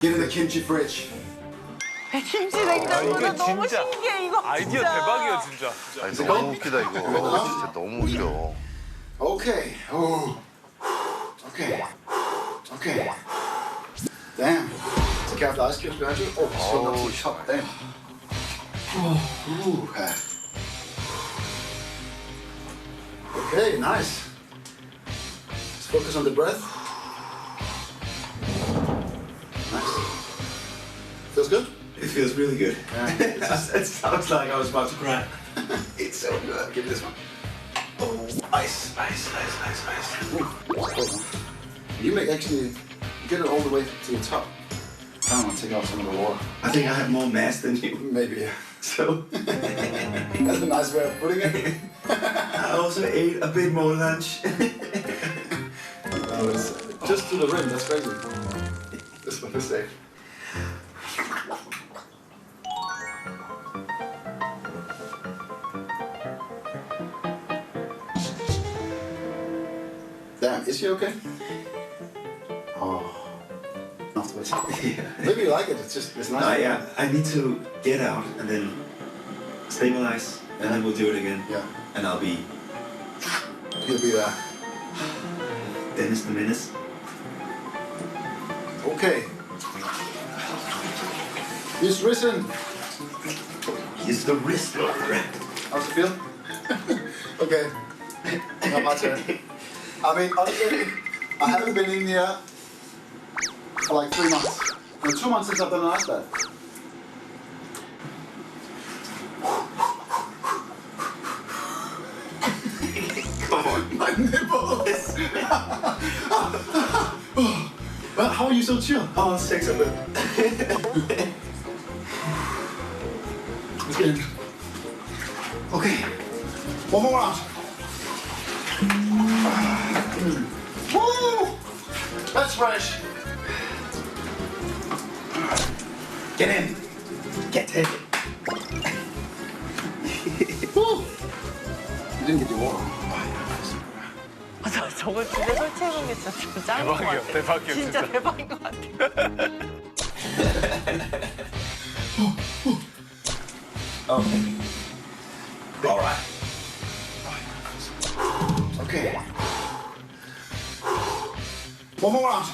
Get in the kimchi fridge. 김치냉장고는 너무 진짜 신기해 이거. 아이디어 진짜. 대박이야 진짜. 아니, 너무 웃기다 이거. 진짜 너무 웃겨. Okay. Oh. Okay. Okay. Damn. Take out the ice cubes behind you. Oh, still not too hot. Damn. Ooh. Okay, nice. Let's focus on the breath. Nice. Feels good? It feels really good. Yeah. It sounds like I was about to cry. It's so good. Give me this one. Ice, ice, ice, ice, ice. Ooh, that's cool, man. You make actually get it all the way to the top. I don't want to take off some of the water. I think I have more mass than you. Maybe, yeah. So That's a nice way of putting it. I also ate a bit more lunch. No, it's just to the rim, that's crazy. That's what I say. Damn, is she okay? Oh, not the way. Yeah. Maybe you like it, it's just, it's nice. Yeah, I need to get out and then stabilize, and then we'll do it again. Yeah. And I'll be You'll be there. Dennis the Menace. Okay. He's risen. He's the wrist locker. How's it feel? Okay. Not my turn. I mean, honestly, I haven't been in here for like 3 months. No, 2 months since I've done an ice bath. Come on. My nipples! Well, how are you so chill? Oh, 6 of it. Let's get in. Okay. One more round. Woo! That's fresh. Get in. Get in. Woo! You didn't get your water. 저걸 집에 설치해놓은 게 진짜 짱인 것 같아. 대박이야, 진짜 진짜. 대박인 것 같아. Okay. All right. Okay. One more round.